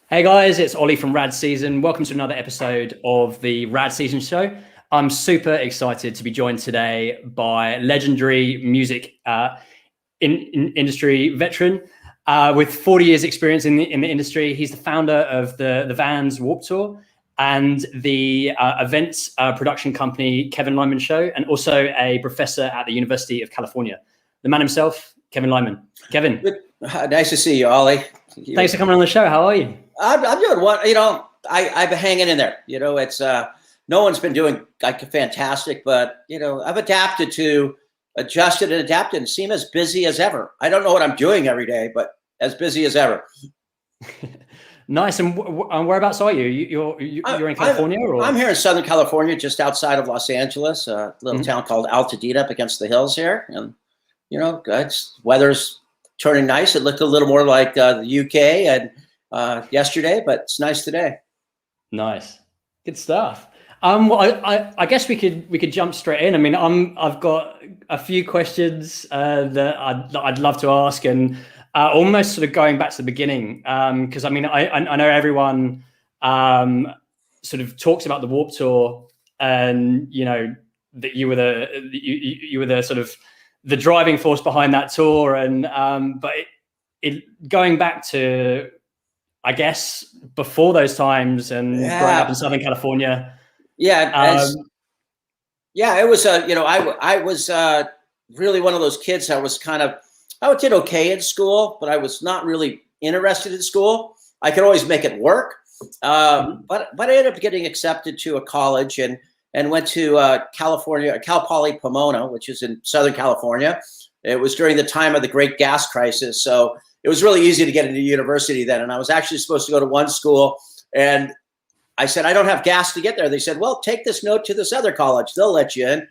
Hey guys, it's Ollie from Rad Season. Welcome to another episode of the Rad Season Show. I'm super excited to be joined today by legendary music industry veteran with 40 years experience in the industry. He's the founder of the Vans Warped Tour and the events production company Kevin Lyman Show, and also a professor at the University of California. The man himself, Kevin Lyman. Kevin. Good. Nice to see you, Ollie. Thanks for coming on the show. How are you? I'm doing what, I've been hanging in there. It's no one's been doing like fantastic, but I've adjusted and adapted and seem as busy as ever. I don't know what I'm doing every day, but as busy as ever. Nice. And whereabouts are you? You're in California? I'm here in Southern California, just outside of Los Angeles, a little town called Altadena up against the hills here. And, weather's turning nice. It looked a little more like the UK and yesterday, but it's nice today. Nice. Good stuff. Well, I guess we could jump straight in. I mean, I've got a few questions that I'd love to ask, and almost sort of going back to the beginning, because I mean, I know everyone sort of talks about the Warped Tour, and that you were the sort of the driving force behind that tour, and but it going back to, I guess, before those times and growing up in Southern California. Yeah. It was, I was really one of those kids that was I did okay in school, but I was not really interested in school. I could always make it work. But I ended up getting accepted to a college and went to California, Cal Poly Pomona, which is in Southern California. It was during the time of the Great Gas Crisis. So it was really easy to get into university then. And I was actually supposed to go to one school, and I said, I don't have gas to get there. They said, well, take this note to this other college. They'll let you in.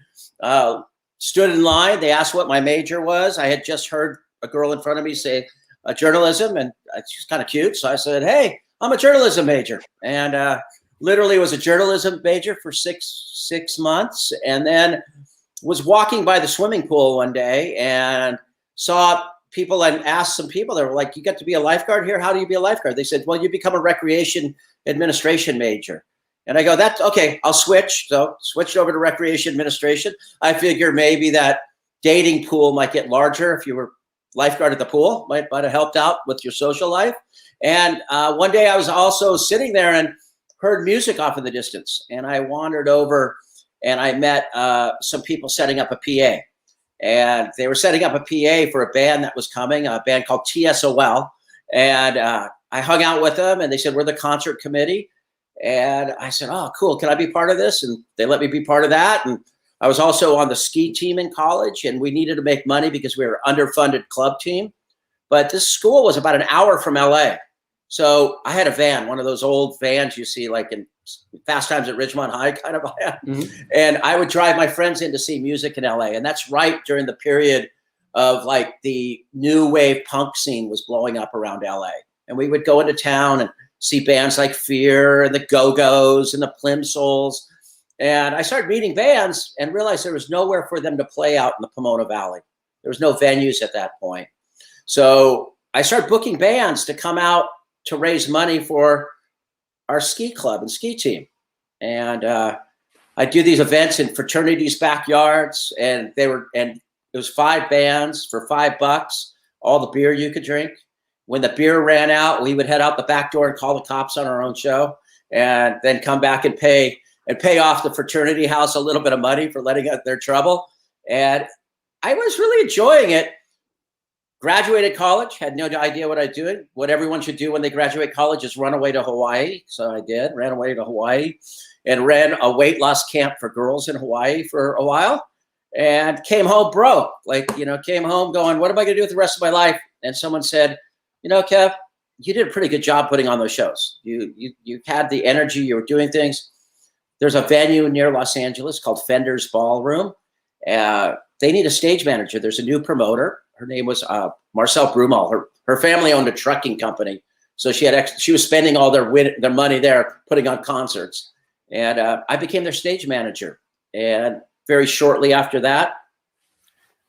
Stood in line. They asked what my major was. I had just heard a girl in front of me say journalism, and she's kind of cute. So I said, hey, I'm a journalism major. And literally was a journalism major for six months. And then was walking by the swimming pool one day and saw people, and asked some people, they were like, you get to be a lifeguard here? How do you be a lifeguard? They said, well, you become a recreation administration major. And I go, that's okay, I'll switch. So switched over to recreation administration. I figure maybe that dating pool might get larger if you were lifeguard at the pool, might have helped out with your social life. And one day I was also sitting there and heard music off in the distance. And I wandered over and I met some people setting up a PA. And they were setting up a PA for a band that was coming, a band called TSOL. And I hung out with them, and they said, we're the concert committee. And I said, oh, cool. Can I be part of this? And they let me be part of that. And I was also on the ski team in college, and we needed to make money because we were an underfunded club team. But this school was about an hour from LA. So I had a van, one of those old vans you see like in Fast Times at Ridgemont High kind of van. Mm-hmm. And I would drive my friends in to see music in LA. And that's right during the period of like the new wave punk scene was blowing up around LA. And we would go into town and see bands like Fear and the Go-Go's and the Plimsolls. And I started meeting bands and realized there was nowhere for them to play out in the Pomona Valley. There was no venues at that point. So I started booking bands to come out to raise money for our ski club and ski team. And I do these events in fraternities' backyards, and it was 5 bands for $5, all the beer you could drink. When the beer ran out, we would head out the back door and call the cops on our own show, and then come back and pay off the fraternity house a little bit of money for letting out their trouble. And I was really enjoying it. Graduated college, had no idea what I was doing. What everyone should do when they graduate college is run away to Hawaii. So I did, ran away to Hawaii and ran a weight loss camp for girls in Hawaii for a while, and came home broke. Came home going, what am I going to do with the rest of my life? And someone said, Kev, you did a pretty good job putting on those shows. You had the energy, you were doing things. There's a venue near Los Angeles called Fender's Ballroom. They need a stage manager. There's a new promoter. Her name was Marcel Brumal. Her family owned a trucking company, so she was spending all their money there putting on concerts. And I became their stage manager. And very shortly after that,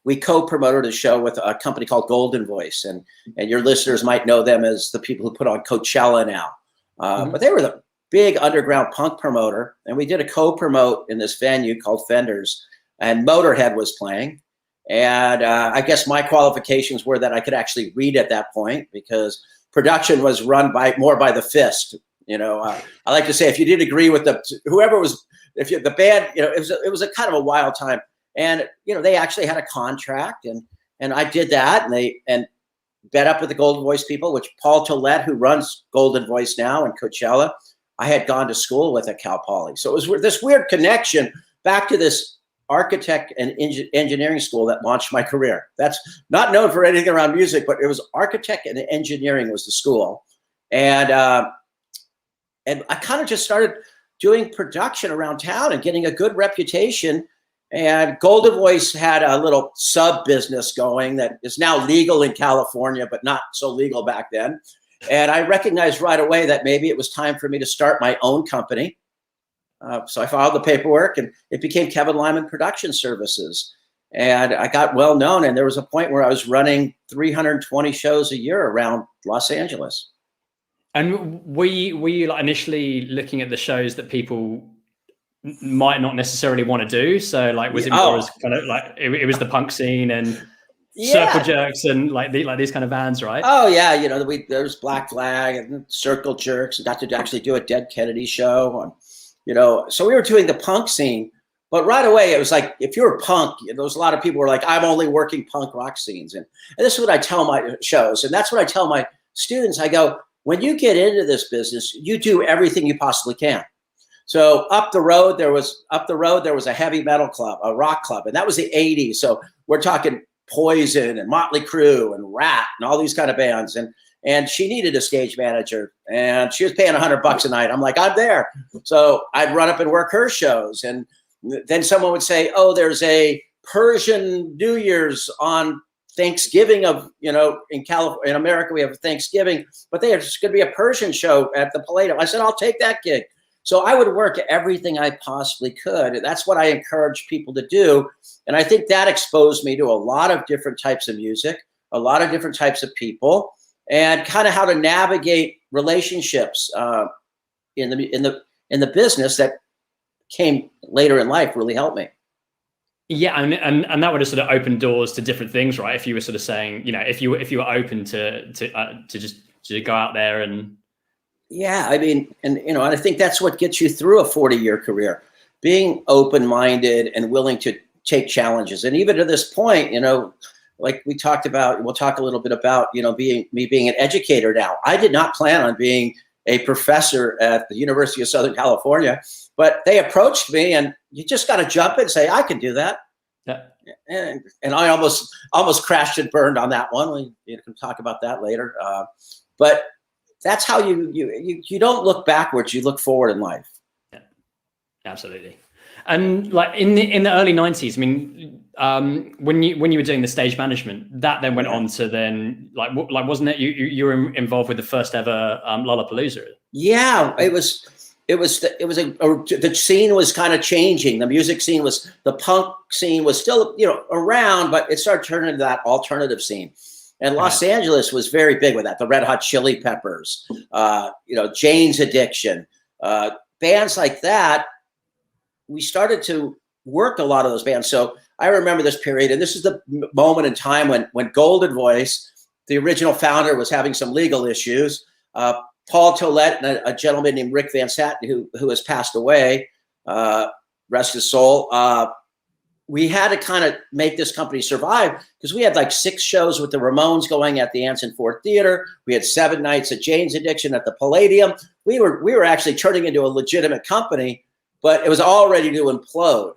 we co-promoted a show with a company called Golden Voice, and your listeners might know them as the people who put on Coachella now. But they were the big underground punk promoter, and we did a co-promote in this venue called Fenders, and Motorhead was playing. And I guess my qualifications were that I could actually read at that point, because production was run more by the fist. I like to say, if you didn't agree with whoever was, the band, it was a kind of a wild time. And they actually had a contract, and I did that, and bet up with the Golden Voice people, which Paul Tollett, who runs Golden Voice now and Coachella, I had gone to school with at Cal Poly. So it was this weird connection back to this architect and engineering school that launched my career. That's not known for anything around music, but it was architect and engineering was the school. And I kind of just started doing production around town and getting a good reputation. And Golden Voice had a little sub business going that is now legal in California, but not so legal back then. And I recognized right away that maybe it was time for me to start my own company. So I filed the paperwork, and it became Kevin Lyman Production Services. And I got well known, and there was a point where I was running 320 shows a year around Los Angeles. And were you like initially looking at the shows that people might not necessarily want to do? So like, was it more as kind of like it was the punk scene and Circle Jerks and like these kind of bands, right? Oh yeah, there was Black Flag and Circle Jerks, and got to actually do a Dead Kennedy show on. So we were doing the punk scene, but right away it was like, if you're a punk, there was a lot of people who were like, I'm only working punk rock scenes. And this is what I tell my shows. And that's what I tell my students. I go, when you get into this business, you do everything you possibly can. So up the road, there was a heavy metal club, a rock club, and that was the 80s. So we're talking Poison and Motley Crue and Rat and all these kind of bands. And she needed a stage manager, and she was paying $100 a night. I'm like, I'm there. So I'd run up and work her shows. And then someone would say, oh, there's a Persian New Year's on Thanksgiving in America, we have Thanksgiving, but there's going to be a Persian show at the Palladium. I said, I'll take that gig. So I would work everything I possibly could. That's what I encourage people to do. And I think that exposed me to a lot of different types of music, a lot of different types of people, and kind of how to navigate relationships in the business that came later in life really helped me. Yeah, and that would have sort of opened doors to different things, right? If you were sort of saying, if you were open to just go out there and. Yeah, I mean, and I think that's what gets you through a 40-year career, being open-minded and willing to take challenges. And even to this point, like we talked about, we'll talk a little bit about, being an educator now. I did not plan on being a professor at the University of Southern California, but they approached me, and you just got to jump in and say, I can do that. Yeah. And I almost crashed and burned on that one. We can talk about that later. But that's how you don't look backwards, you look forward in life. Yeah, absolutely. And like in the early 90s, I mean, when you were doing the stage management, that then went on to then like wasn't it you were involved with the first ever Lollapalooza? Yeah, the scene was kind of changing. The music scene the punk scene was still around, but it started turning into that alternative scene. And Los Angeles was very big with that. The Red Hot Chili Peppers, Jane's Addiction, bands like that. We started to work a lot of those bands. So I remember this period, and this is the moment in time when Golden Voice, the original founder, was having some legal issues. Paul Tollett and a gentleman named Rick Van Satten, who has passed away, rest his soul. We had to kind of make this company survive because we had like 6 shows with the Ramones going at the Anson Ford Theater. We had 7 nights at Jane's Addiction at the Palladium. We were actually turning into a legitimate company, but it was all ready to implode.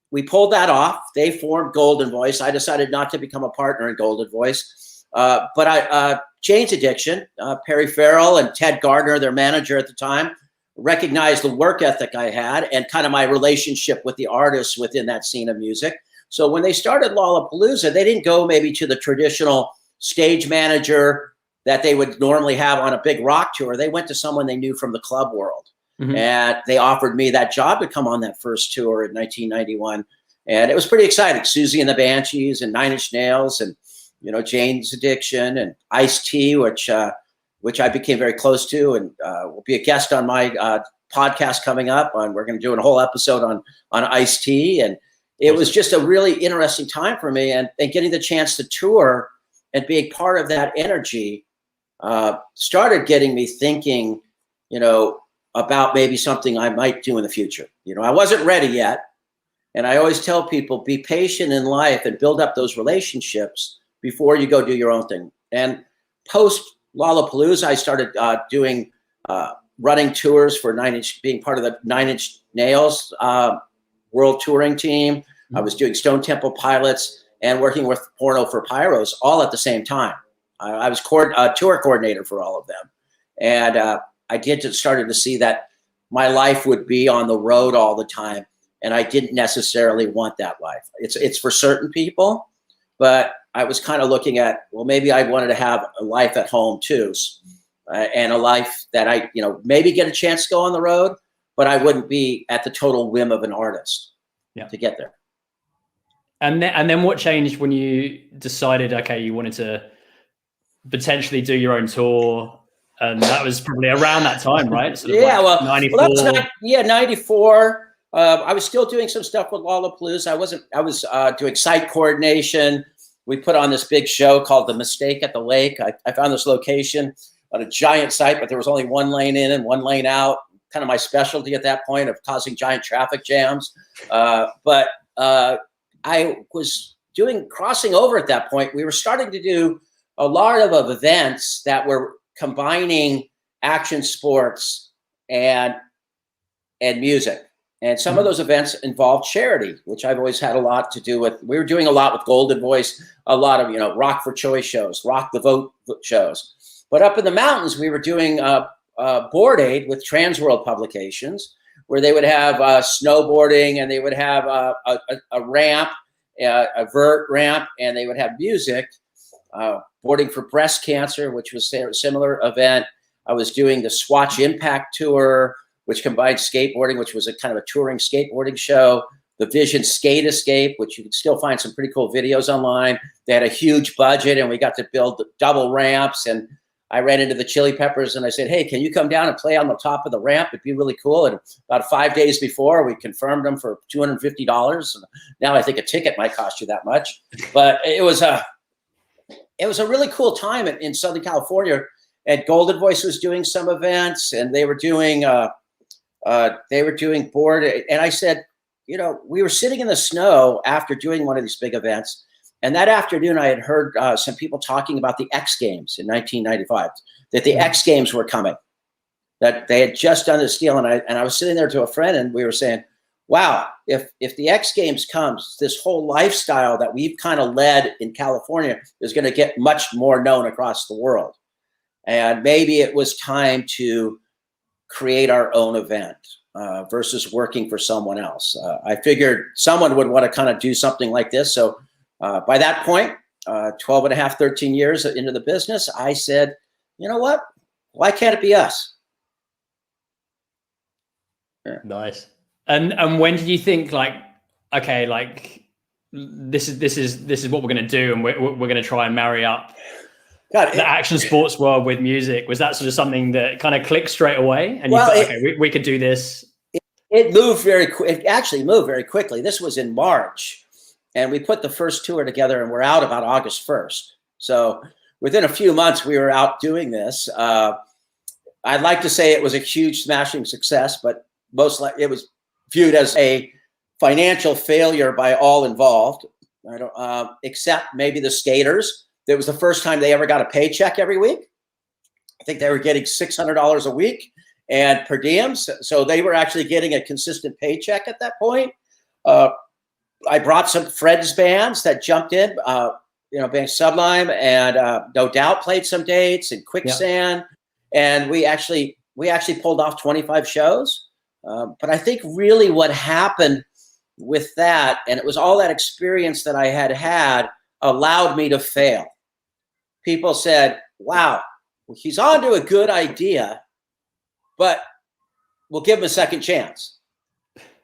We pulled that off. They formed Golden Voice. I decided not to become a partner in Golden Voice. But Jane's Addiction, Perry Farrell and Ted Gardner, their manager at the time, recognized the work ethic I had and kind of my relationship with the artists within that scene of music. So when they started Lollapalooza, they didn't go maybe to the traditional stage manager that they would normally have on a big rock tour. They went to someone they knew from the club world. Mm-hmm. And they offered me that job to come on that first tour in 1991. And it was pretty exciting. Susie and the Banshees and Nine Inch Nails and, Jane's Addiction and Ice-T, which which I became very close to, and will be a guest on my podcast coming up. We're going to do a whole episode on Ice-T, and it was just a really interesting time for me, and getting the chance to tour and being part of that energy started getting me thinking, about maybe something I might do in the future. I wasn't ready yet. And I always tell people, be patient in life and build up those relationships before you go do your own thing. And post Lollapalooza, I started doing running tours for being part of the 9 Inch Nails world touring team. I was doing Stone Temple Pilots and working with Porno for Pyros all at the same time. I was tour coordinator for all of them. And I started to see that my life would be on the road all the time. And I didn't necessarily want that life. It's for certain people, but I was kind of looking at, well, maybe I wanted to have a life at home too. And a life that I, maybe get a chance to go on the road, but I wouldn't be at the total whim of an artist to get there. And then what changed when you decided, okay, you wanted to potentially do your own tour? And that was probably around that time, right? Sort of 94. Well, that was 94. I was still doing some stuff with Lollapalooza. I was doing site coordination. We put on this big show called The Mistake at the Lake. I found this location on a giant site, but there was only one lane in and one lane out. Kind of my specialty at that point of causing giant traffic jams. But I was crossing over at that point. We were starting to do a lot of events that were combining action sports and music. And some of those events involved charity, which I've always had a lot to do with. We were doing a lot with Golden Voice, a lot of, Rock for Choice shows, Rock the Vote shows. But up in the mountains, we were doing board aid with Transworld Publications, where they would have snowboarding, and they would have a ramp, a vert ramp, and they would have music. Boarding for breast cancer, which was a similar event. I was doing the Swatch Impact Tour, which combined skateboarding, which was a kind of a touring skateboarding show. The Vision Skate Escape, which you can still find some pretty cool videos online. They had a huge budget, and we got to build double ramps. And I ran into the Chili Peppers, and I said, hey, can you come down and play on the top of the ramp? It'd be really cool. And about 5 days before, we confirmed them for $250. Now I think a ticket might cost you that much. But it was a really cool time in Southern California. And Golden Voice was doing some events, and they were doing board. And I said, we were sitting in the snow after doing one of these big events. And that afternoon, I had heard some people talking about the X Games in 1995, that the X Games were coming, that they had just done this deal. And I was sitting there to a friend, and we were saying, wow, if the X Games comes, this whole lifestyle that we've kind of led in California is going to get much more known across the world. And maybe it was time to create our own event versus working for someone else. I figured someone would want to kind of do something like this. So by that point, 12 and a half, 13 years into the business, I said, you know what? Why can't it be us? Yeah. Nice. And when did you think, like, okay, like this is what we're going to do, and we're going to try and marry up the action sports world with music? Was that sort of something that kind of clicked straight away, and you thought, okay, we could do this? It moved very quick. It actually moved very quickly. This was in March, and we put the first tour together, and we're out about August 1st. So within a few months, we were out doing this. I'd like to say it was a huge smashing success, but most likely it was viewed as a financial failure by all involved. I don't, except maybe the skaters. It was the first time they ever got a paycheck every week. I think they were getting $600 a week and per diems. So they were actually getting a consistent paycheck at that point. I brought some friends bands that jumped in, being Sublime and No Doubt played some dates, and Quicksand. Yeah. And we actually pulled off 25 shows. But I think really what happened with that, and it was all that experience that I had allowed me to fail. People said, wow, he's on to a good idea, but we'll give him a second chance.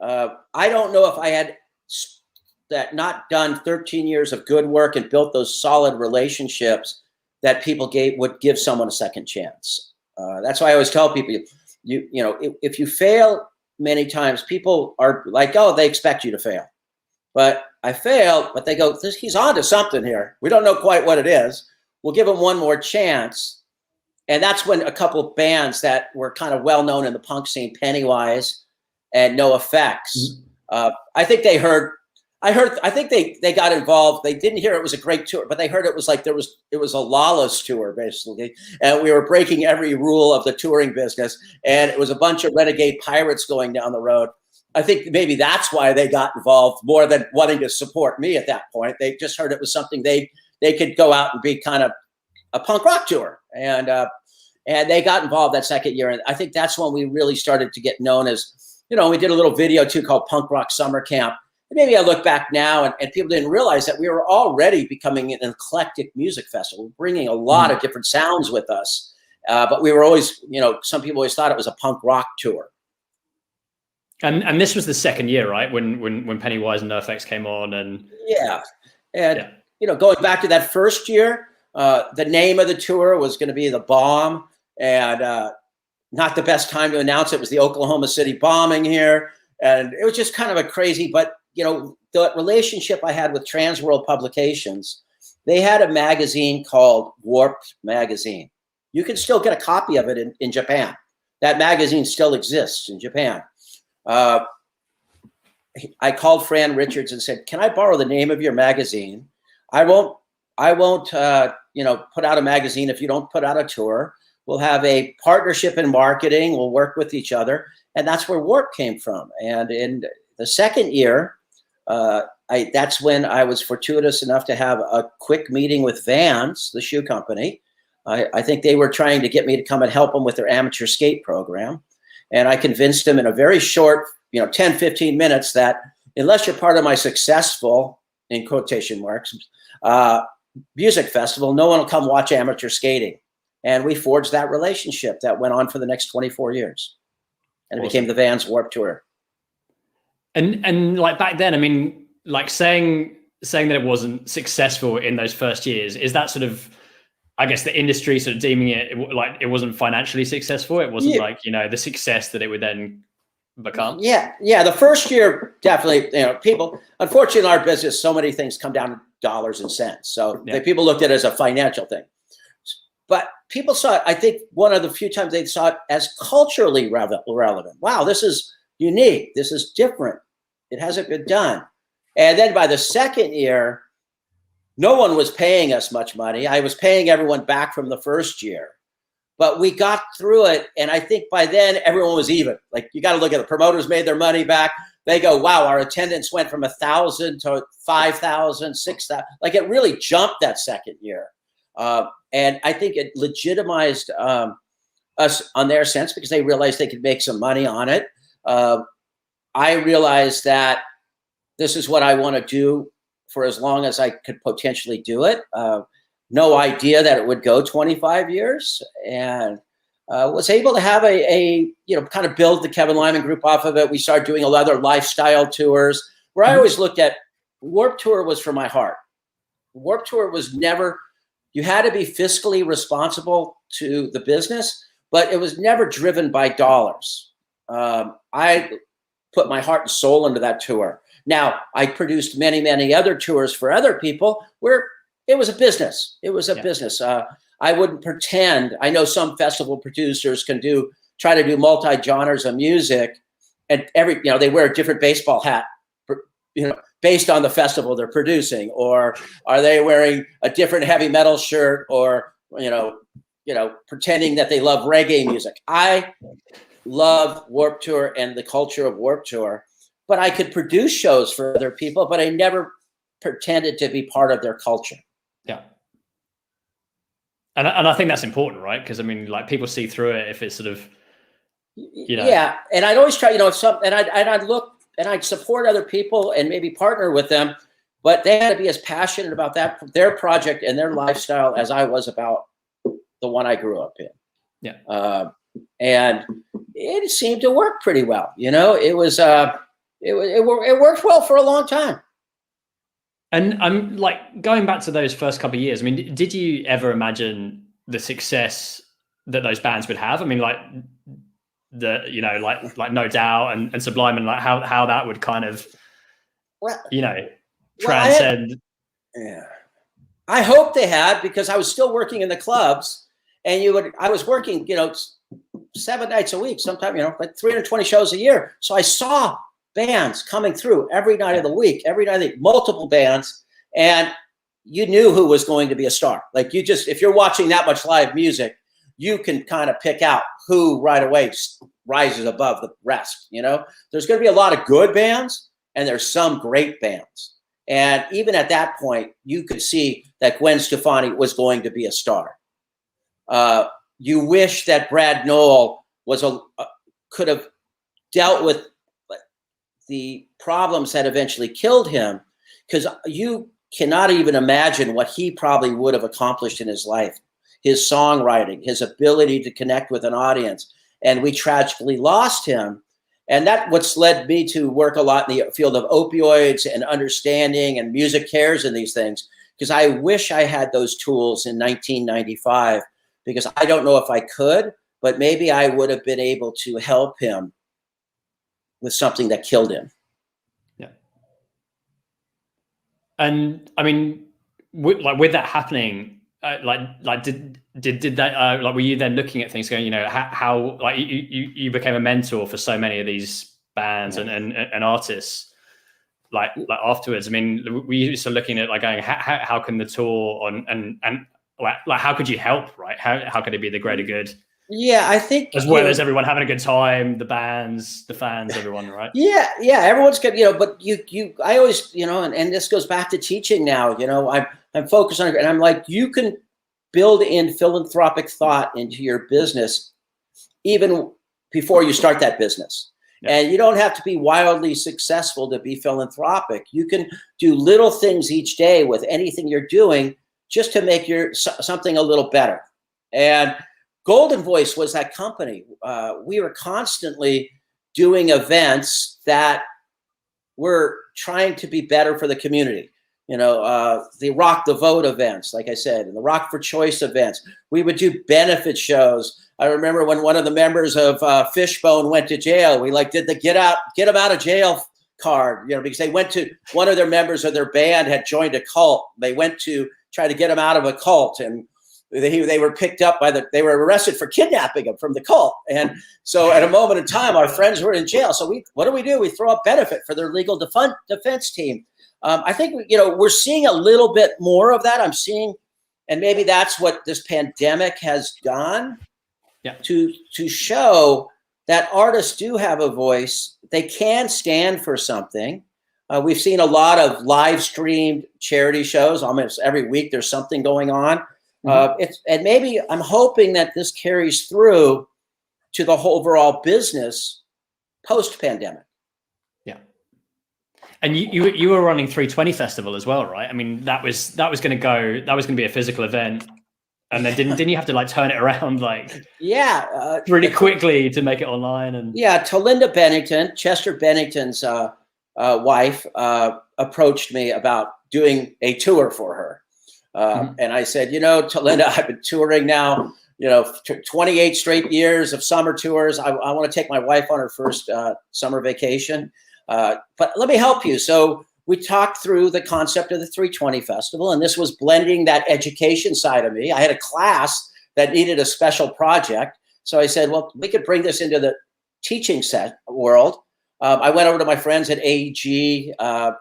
I don't know if I had not done 13 years of good work and built those solid relationships that people would give someone a second chance. That's why I always tell people, if you fail many times, people are like, oh, they expect you to fail. But I failed, but they go, he's on to something here. We don't know quite what it is. We'll give him one more chance. And that's when a couple of bands that were kind of well known in the punk scene, Pennywise and No Effects, I think they got involved. They didn't hear it was a great tour, but they heard it was like it was a lawless tour, basically. And we were breaking every rule of the touring business. And it was a bunch of renegade pirates going down the road. I think maybe that's why they got involved more than wanting to support me at that point. They just heard it was something they could go out and be kind of a punk rock tour. And they got involved that second year. And I think that's when we really started to get known as, we did a little video too called Punk Rock Summer Camp. And maybe I look back now and people didn't realize that we were already becoming an eclectic music festival, bringing a lot of different sounds with us. But we were always, some people always thought it was a punk rock tour. And this was the second year, right? When Pennywise and No Effects came on, and going back to that first year, the name of the tour was going to be The Bomb, and not the best time to announce it was the Oklahoma City bombing here, and it was just kind of a crazy. But the relationship I had with Trans World Publications, they had a magazine called Warped Magazine. You can still get a copy of it in Japan. That magazine still exists in Japan. I called Fran Richards and said, "Can I borrow the name of your magazine? I won't put out a magazine if you don't put out a tour. We'll have a partnership in marketing. We'll work with each other." And that's where Warp came from. And in the second year, that's when I was fortuitous enough to have a quick meeting with Vans, the shoe company. I think they were trying to get me to come and help them with their amateur skate program. And I convinced them in a very short, 10, 15 minutes that unless you're part of my successful, in quotation marks, music festival, no one will come watch amateur skating. And we forged that relationship that went on for the next 24 years. And it became the Vans Warped Tour. And like back then, I mean, like saying that it wasn't successful in those first years, is that sort of, I guess, the industry sort of deeming it like it wasn't financially successful? It wasn't like, the success that it would then become? Yeah. The first year, definitely, people, unfortunately in our business, so many things come down to dollars and cents. So people looked at it as a financial thing. But people saw it, I think one of the few times they saw it as culturally relevant. Wow, this is unique. This is different. It hasn't been done. And then by the second year, no one was paying us much money. I was paying everyone back from the first year, but we got through it. And I think by then everyone was even. Like, you got to look at the promoters made their money back. They go, wow, our attendance went from 1,000 to 5,000, 6,000. Like, it really jumped that second year. And I think it legitimized us on their sense because they realized they could make some money on it. I realized that this is what I want to do for as long as I could potentially do it. No idea that it would go 25 years, and was able to have a kind of build the Kevin Lyman Group off of it. We started doing other lifestyle tours where I always looked at Warped Tour was for my heart. Warped Tour was never, you had to be fiscally responsible to the business, but it was never driven by dollars. I put my heart and soul into that tour. Now, I produced many, many other tours for other people where it was a business. It was a business. I wouldn't pretend. I know some festival producers can try to do multi-genres of music, and they wear a different baseball hat, based on the festival they're producing, or are they wearing a different heavy metal shirt, or pretending that they love reggae music. I love Warped Tour and the culture of Warped Tour, but I could produce shows for other people, but I never pretended to be part of their culture. Yeah. And I think that's important, right? Because I mean, like, people see through it if it's sort of, Yeah. And I'd always try, I'd look and I'd support other people and maybe partner with them, but they had to be as passionate about their project and their lifestyle as I was about the one I grew up in. Yeah. And it seemed to work pretty well. It was, it worked well for a long time. And I'm like going back to those first couple of years. I mean, did you ever imagine the success that those bands would have? I mean, like like No Doubt and Sublime, and like how that would kind of, Well, transcend. Yeah. I hope they had, because I was still working in the clubs, and I was working, 7 nights a week, sometimes, like 320 shows a year. So I saw bands coming through every night of the week, multiple bands, and you knew who was going to be a star. Like if you're watching that much live music, you can kind of pick out who right away rises above the rest. There's going to be a lot of good bands, and there's some great bands. And even at that point, you could see that Gwen Stefani was going to be a star. You wish that Brad Knoll could have dealt with the problems that eventually killed him, because you cannot even imagine what he probably would have accomplished in his life. His songwriting, his ability to connect with an audience. And we tragically lost him. And that's what's led me to work a lot in the field of opioids and understanding and music cares and these things, because I wish I had those tools in 1995, because I don't know if I could, but maybe I would have been able to help him with something that killed him. Yeah. And I mean, with that happening, did that were you then looking at things going, how like you became a mentor for so many of these bands and artists like afterwards? I mean, we used to looking at like going, how can the tour and like how could you help, right? How could it be the greater good? Yeah, I think as well as everyone having a good time, the bands, the fans, everyone, right? Yeah, everyone's good, but I always, and this goes back to teaching now, I'm focused on it, and I'm like, you can build in philanthropic thought into your business even before you start that business. Yeah. And you don't have to be wildly successful to be philanthropic. You can do little things each day with anything you're doing just to make something a little better. And Golden Voice was that company. We were constantly doing events that were trying to be better for the community. The Rock the Vote events, like I said, and the Rock for Choice events. We would do benefit shows. I remember when one of the members of Fishbone went to jail, we did the get him out of jail card, because they went to, one of their members of their band had joined a cult. They went to try to get him out of a cult, and they were picked up they were arrested for kidnapping him from the cult. And so at a moment in time, our friends were in jail. So what do? We throw up benefit for their legal defense team. I think, we're seeing a little bit more of that. I'm seeing, and maybe that's what this pandemic has done to show that artists do have a voice. They can stand for something. We've seen a lot of live streamed charity shows. Almost every week there's something going on. And maybe I'm hoping that this carries through to the whole overall business post-pandemic. Yeah. And you were running 320 Festival as well, right? I mean, that was going to be a physical event, and then didn't you have to turn it around really quickly to make it online? And Talinda Bennington, Chester Bennington's wife, approached me about doing a tour for her. And I said, Talinda, I've been touring now, 28 straight years of summer tours. I want to take my wife on her first summer vacation, but let me help you. So we talked through the concept of the 320 Festival, and this was blending that education side of me. I had a class that needed a special project. So I said, well, we could bring this into the teaching world. I went over to my friends at AEG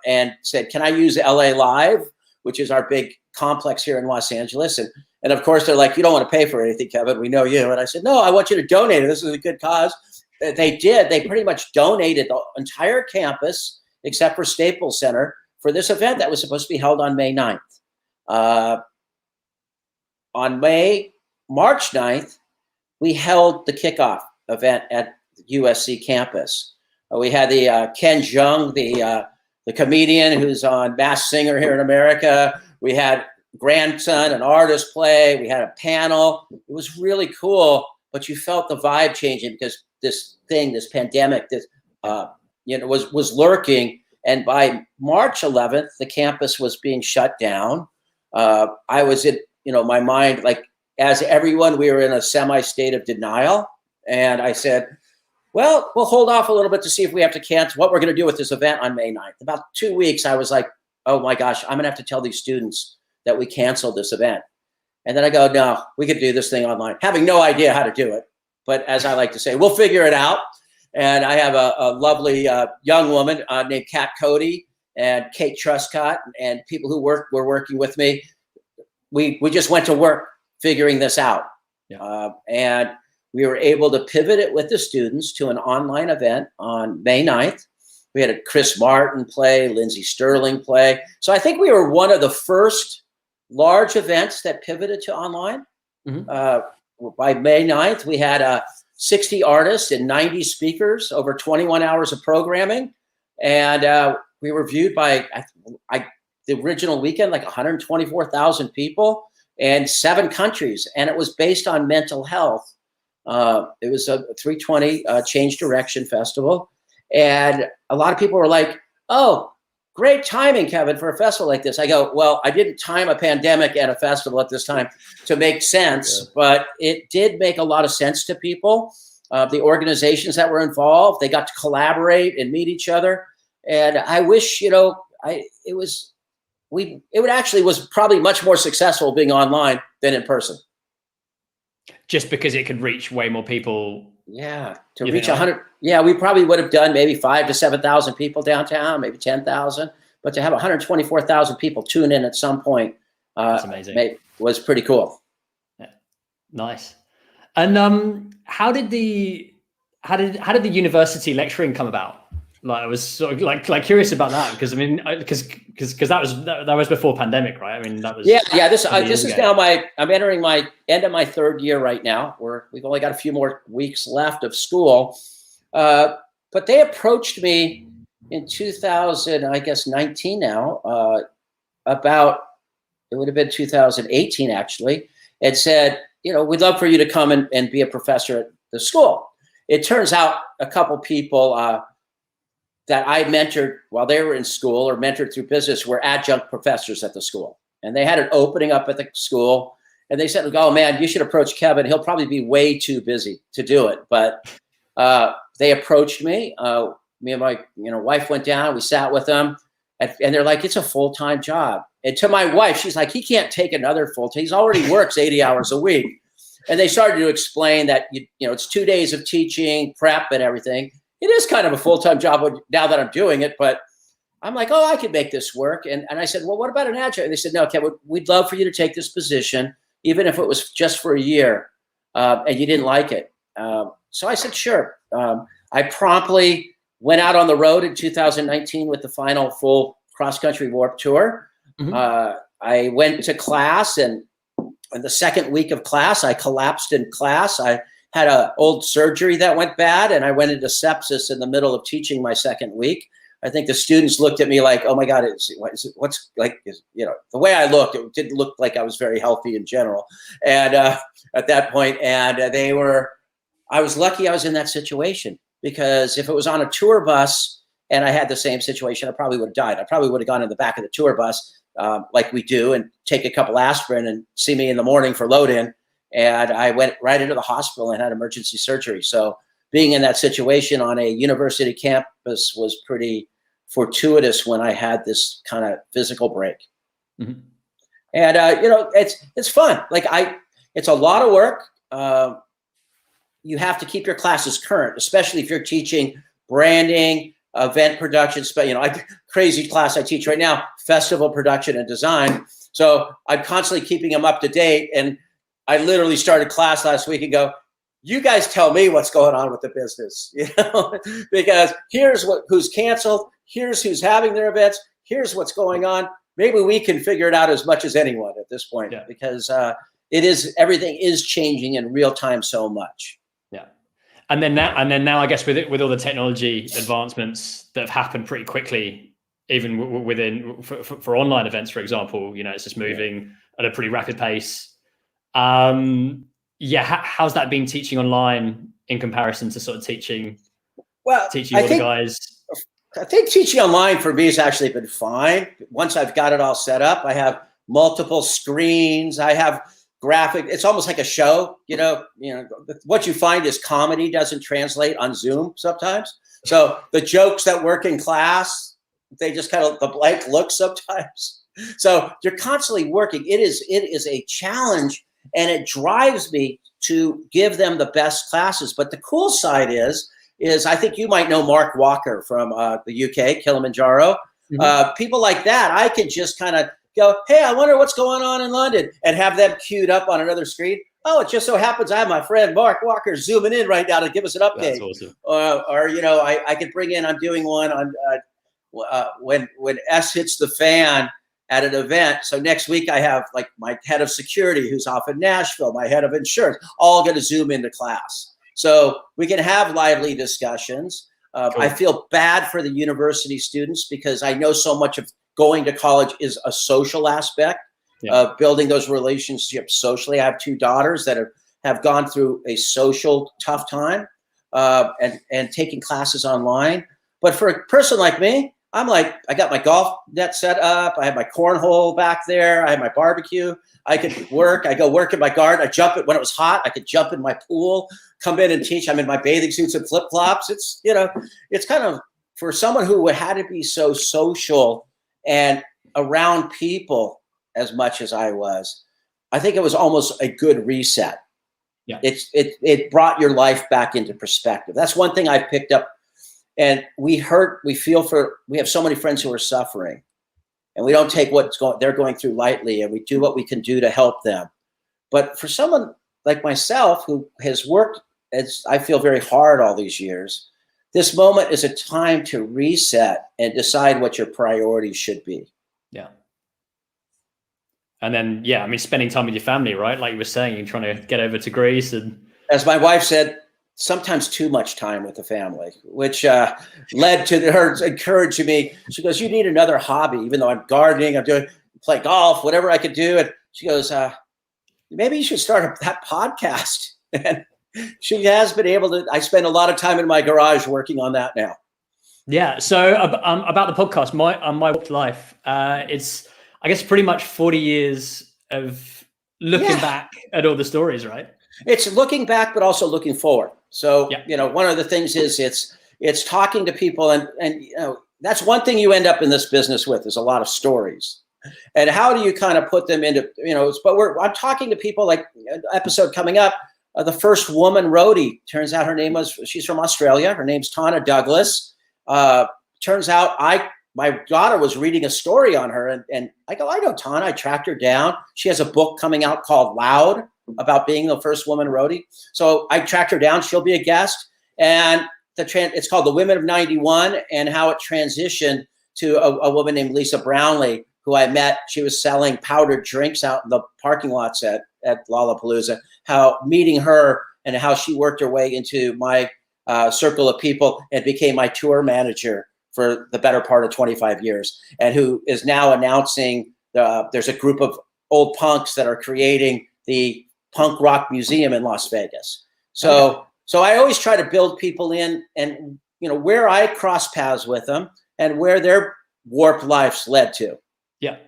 and said, can I use LA Live, which is our big complex here in Los Angeles? And of course, they're like, you don't want to pay for anything, Kevin. We know you. And I said, no, I want you to donate it. This is a good cause. They did. They pretty much donated the entire campus, except for Staples Center, for this event that was supposed to be held on May 9th. On March 9th, we held the kickoff event at the USC campus. We had the Ken Jeong, the comedian who's on Masked Singer here in America. We had grandson, an artist play. We had a panel. It was really cool, but you felt the vibe changing because this pandemic, was lurking, And by March 11th, the campus was being shut down. I was in, my mind, like as everyone, we were in a semi-state of denial. And I said, well, we'll hold off a little bit to see if we have to cancel what we're going to do with this event on May 9th. About 2 weeks, I was like, oh my gosh, I'm going to have to tell these students that we canceled this event. And then I go, no, we could do this thing online, having no idea how to do it. But as I like to say, we'll figure it out. And I have a lovely young woman named Kat Cody and Kate Truscott and people who were working with me. We just went to work figuring this out. Yeah. And we were able to pivot it with the students to an online event on May 9th. We had a Chris Martin play, Lindsey Sterling play. So I think we were one of the first large events that pivoted to online. By May 9th, we had 60 artists and 90 speakers, over 21 hours of programming. And we were viewed by the original weekend, like 124,000 people in 7 countries. And it was based on mental health. It was a 320 Change Direction Festival. And a lot of people were like, oh, great timing, Kevin, for a festival like this. I go, well, I didn't time a pandemic and a festival at this time to make sense, but it did make a lot of sense to people. The organizations that were involved, they got to collaborate and meet each other. And I wish, it actually was probably much more successful being online than in person. Just because it could reach way more people. Yeah, to reach 100. Yeah, we probably would have done maybe 5,000 to 7,000 people downtown, maybe 10,000. But to have 124,000 people tune in at some point, that's amazing. Was pretty cool. Yeah. Nice. And how did the university lecturing come about? Like, I was sort of like curious about that because I mean, because that was before pandemic, right? I mean, that was This is now I'm entering my end of my 3rd year right now. We've only got a few more weeks left of school, but they approached me in 2019 now about, it would have been 2018 actually, and said, we'd love for you to come and be a professor at the school. It turns out a couple people that I mentored while they were in school or mentored through business were adjunct professors at the school. And they had an opening up at the school and they said, oh man, you should approach Kevin. He'll probably be way too busy to do it. But they approached me. Me and my wife went down, we sat with them and they're like, it's a full-time job. And to my wife, she's like, he can't take another full-time. He's already works 80 hours a week. And they started to explain that, it's 2 days of teaching, prep and everything. It is kind of a full-time job now that I'm doing it, but I'm like, oh, I could make this work. And I said, well, what about an adjunct? And they said, no, Kevin, we'd love for you to take this position, even if it was just for a year and you didn't like it. So I said, sure. I promptly went out on the road in 2019 with the final full cross-country Warped Tour. I went to class and in the second week of class, I collapsed in class. I had an old surgery that went bad and I went into sepsis in the middle of teaching my second week. I think the students looked at me like, oh my God, what's like, the way I looked, it didn't look like I was very healthy in general. And at that point, and I was lucky I was in that situation because if it was on a tour bus and I had the same situation, I probably would have died. I probably would have gone in the back of the tour bus like we do and take a couple aspirin and see me in the morning for load in. And I went right into the hospital and had emergency surgery. So being in that situation on a university campus was pretty fortuitous when I had this kind of physical break. And, it's fun. Like it's a lot of work. You have to keep your classes current, especially if you're teaching branding, event production. Crazy class I teach right now, festival production and design. So I'm constantly keeping them up to date. And I literally started class last week and go, you guys tell me what's going on with the business, because here's who's canceled. Here's who's having their events. Here's what's going on. Maybe we can figure it out as much as anyone at this point, because everything is changing in real time so much. Yeah. And then now I guess with all the technology advancements that have happened pretty quickly, even within for online events, for example, it's just moving at a pretty rapid pace. How's that been teaching online in comparison to sort of teaching all the guys? I think teaching online for me has actually been fine. Once I've got it all set up, I have multiple screens. I have graphic. It's almost like a show. What you find is comedy doesn't translate on Zoom sometimes. So the jokes that work in class, they just kind of the blank look sometimes. So you're constantly working. It is a challenge, and it drives me to give them the best classes. But the cool side is I think you might know Mark Walker from the UK, Kilimanjaro. Mm-hmm. People like that, I can just kind of go, hey, I wonder what's going on in London, and have them queued up on another screen. Oh, it just so happens I have my friend Mark Walker zooming in right now to give us an update. That's awesome. I could bring in, I'm doing one on when S hits the fan at an event. So next week I have like my head of security who's off in Nashville, my head of insurance, all going to zoom into class. So we can have lively discussions. Cool. I feel bad for the university students because I know so much of going to college is a social aspect of building those relationships socially. I have 2 daughters that have gone through a social tough time and taking classes online. But for a person like me, I'm like, I got my golf net set up. I have my cornhole back there. I have my barbecue. I could work. I go work in my garden. I jump it when it was hot. I could jump in my pool, come in and teach. I'm in my bathing suits and flip flops. It's kind of for someone who had to be so social and around people as much as I was. I think it was almost a good reset. Yeah, it brought your life back into perspective. That's one thing I've picked up. And we have so many friends who are suffering, and we don't take they're going through lightly, and we do what we can do to help them. But for someone like myself who has worked, as I feel, very hard all these years, this moment is a time to reset and decide what your priorities should be. Yeah. And then, spending time with your family, right? Like you were saying, you're trying to get over to Greece. And as my wife said, sometimes too much time with the family, which led to her encouraging me. She goes, you need another hobby, even though I'm gardening, play golf, whatever I could do. And she goes, maybe you should start that podcast. And she has been able to. I spend a lot of time in my garage working on that now. Yeah. So about the podcast, my life, it's, I guess, pretty much 40 years of looking back at all the stories, right? It's looking back, but also looking forward. So, one of the things is it's talking to people, and that's one thing you end up in this business with is a lot of stories. And how do you kind of put them into, I'm talking to people, like episode coming up, the first woman roadie, turns out she's from Australia. Her name's Tana Douglas. Turns out my daughter was reading a story on her, and I go, I know Tana. I tracked her down. She has a book coming out called Loud, about being the first woman roadie. So I tracked her down. She'll be a guest. And it's called The Women of 91, and how it transitioned to a woman named Lisa Brownlee, who I met. She was selling powdered drinks out in the parking lots at Lollapalooza. How meeting her and how she worked her way into my circle of people and became my tour manager for the better part of 25 years, and who is now announcing there's a group of old punks that are creating the Punk Rock Museum in Las Vegas. So I always try to build people in, and where I cross paths with them and where their warped lives led to. Yeah.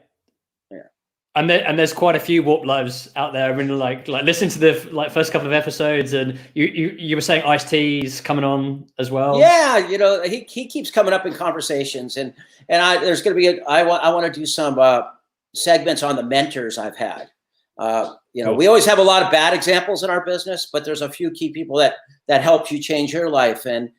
And there's quite a few warped lives out there. I mean, like listen to the first couple of episodes, and you were saying Ice-T's coming on as well. Yeah, he keeps coming up in conversations, and there's going to be I want to do some segments on the mentors I've had. Cool. We always have a lot of bad examples in our business, but there's a few key people that helped you change your life. And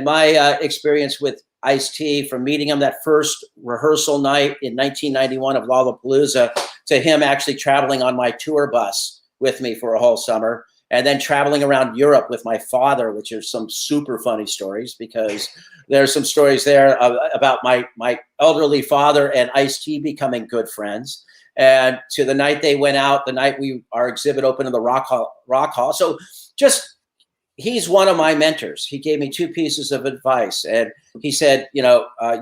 my experience with Ice-T, from meeting him that first rehearsal night in 1991 of Lollapalooza, to him actually traveling on my tour bus with me for a whole summer, and then traveling around Europe with my father, which are some super funny stories, because there's some stories there about my elderly father and Ice-T becoming good friends. And to the night they went out, the night our exhibit opened in the Rock Hall. So he's one of my mentors. He gave me 2 pieces of advice, and he said, you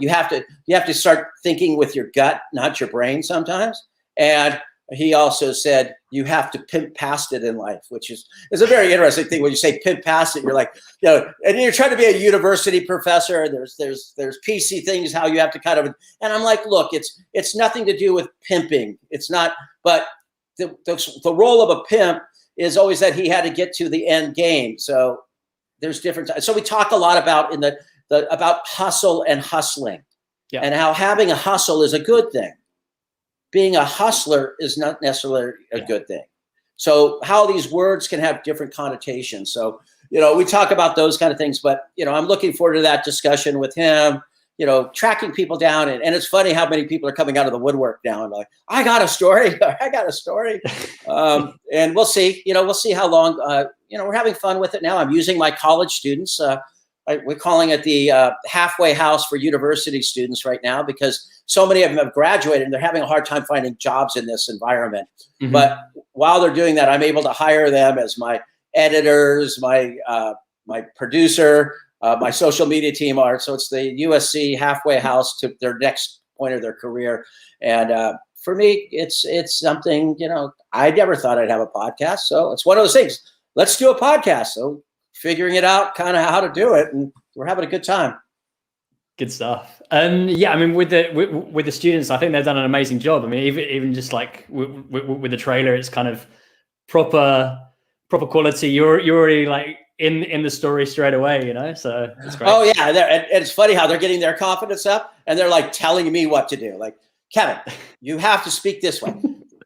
have to start thinking with your gut, not your brain sometimes. And he also said you have to pimp past it in life, which is a very interesting thing. When you say pimp past it, you're like, and you're trying to be a university professor, and there's PC things, how you have to kind of, and I'm like, look, it's nothing to do with pimping. It's not, but the role of a pimp is always that he had to get to the end game. So there's different. So we talk a lot about about hustle and hustling, and how having a hustle is a good thing. Being a hustler is not necessarily a good thing. So how these words can have different connotations. So, we talk about those kind of things, but, I'm looking forward to that discussion with him, tracking people down. And it's funny how many people are coming out of the woodwork now. And like, I got a story. And we'll see, we'll see how long, we're having fun with it now. I'm using my college students. We're calling it the halfway house for university students right now, because so many of them have graduated and they're having a hard time finding jobs in this environment. Mm-hmm. But while they're doing that, I'm able to hire them as my editors, my producer, my social media team are. So it's the USC halfway house to their next point of their career. And for me, it's something, I never thought I'd have a podcast. So it's one of those things. Let's do a podcast. So figuring it out, kind of how to do it, and we're having a good time. Good stuff. Yeah, I mean, with the students, I think they've done an amazing job. I mean, even just like with the trailer, it's kind of proper quality. You're already like in the story straight away, so it's great. Oh yeah, and it's funny how they're getting their confidence up, and they're like telling me what to do. Like, Kevin, you have to speak this way.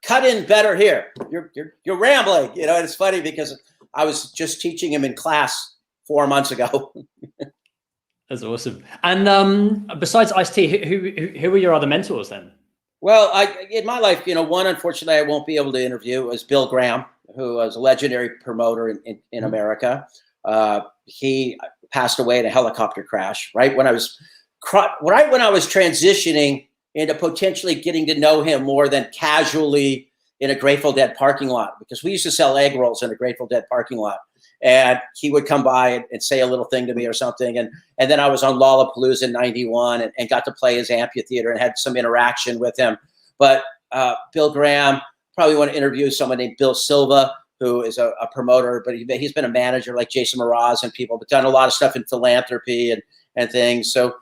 Cut in better here. You're rambling. And it's funny because I was just teaching him in class 4 months ago. That's awesome. And besides Ice-T, who were your other mentors then? Well, in my life, one, unfortunately, I won't be able to interview, was Bill Graham, who was a legendary promoter in America. He passed away in a helicopter crash right when I was transitioning into potentially getting to know him more than casually in a Grateful Dead parking lot, because we used to sell egg rolls in a Grateful Dead parking lot. And he would come by and say a little thing to me or something. And then I was on Lollapalooza in 91 and got to play his amphitheater and had some interaction with him. But Bill Graham, probably want to interview someone named Bill Silva, who is a promoter, but he's been a manager like Jason Mraz and people, but done a lot of stuff in philanthropy and things. So,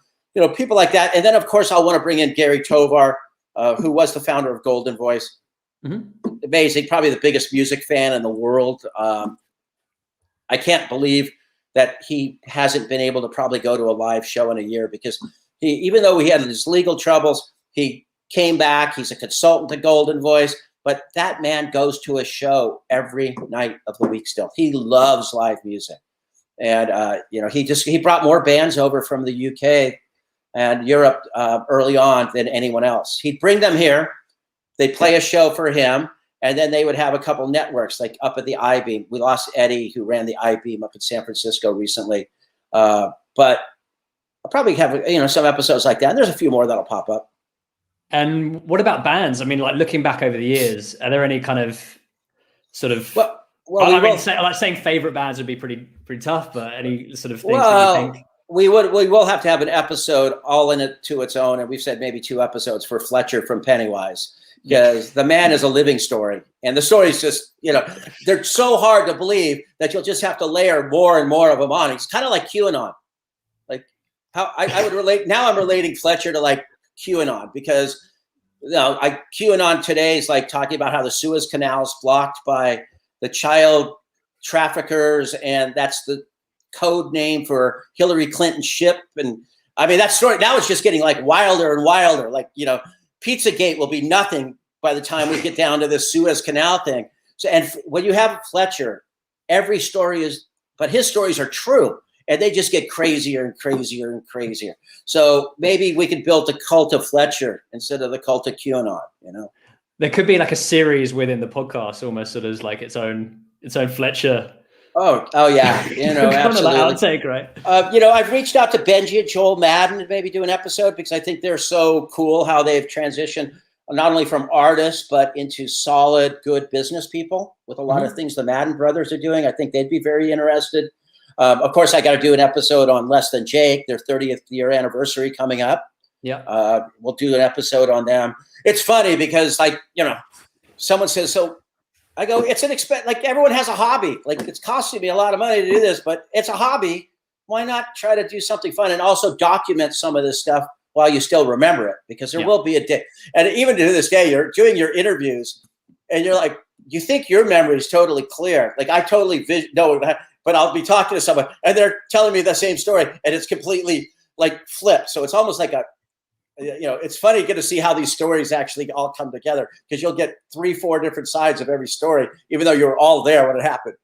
people like that. And then, of course, I'll want to bring in Gary Tovar, who was the founder of Golden Voice. Mm-hmm. Amazing, probably the biggest music fan in the world. I can't believe that he hasn't been able to probably go to a live show in a year, because even though he had his legal troubles, he came back. He's a consultant to Golden Voice, but that man goes to a show every night of the week still. He loves live music. And, he brought more bands over from the UK and Europe early on than anyone else. He'd bring them here. They'd play a show for him. And then they would have a couple networks like up at the I-Beam. We lost Eddie, who ran the I-Beam up in San Francisco recently. But I'll probably have, some episodes like that. And there's a few more that'll pop up. And what about bands? I mean, like looking back over the years, are there any kind of sort of, saying favorite bands would be pretty tough, but any sort of things that you think? We will have to have an episode all in it to its own. And we've said maybe 2 episodes for Fletcher from Pennywise. Because the man is a living story, and the stories just, they're so hard to believe that you'll just have to layer more and more of them on. It's kind of like QAnon. Like how I would relate. Now I'm relating Fletcher to like QAnon, because QAnon today is like talking about how the Suez Canal is blocked by the child traffickers, and that's the code name for Hillary Clinton's ship. And I mean, that story now is just getting like wilder and wilder. Like, Pizzagate will be nothing by the time we get down to the Suez Canal thing. So, and when you have Fletcher, every story but his stories are true, and they just get crazier and crazier and crazier. So maybe we could build the cult of Fletcher instead of the cult of QAnon. There could be like a series within the podcast, almost sort of like its own Fletcher. Oh yeah, absolutely. Like outtake, right? I've reached out to Benji and Joel Madden to maybe do an episode, because I think they're so cool how they've transitioned not only from artists but into solid, good business people with a lot of things the Madden brothers are doing. I think they'd be very interested. Of course, I got to do an episode on Less Than Jake, their 30th year anniversary coming up. Yeah, we'll do an episode on them. It's funny because, someone says, so I go, it's an expense. Like everyone has a hobby. Like it's costing me a lot of money to do this, but it's a hobby. Why not try to do something fun and also document some of this stuff while you still remember it? Because there will be a day. And even to this day, you're doing your interviews and you're like, you think your memory is totally clear. Like I totally know, but I'll be talking to someone and they're telling me the same story and it's completely like flipped. So it's almost like it's funny to get to see how these stories actually all come together, because you'll get 3-4 different sides of every story, even though you were all there when it happened.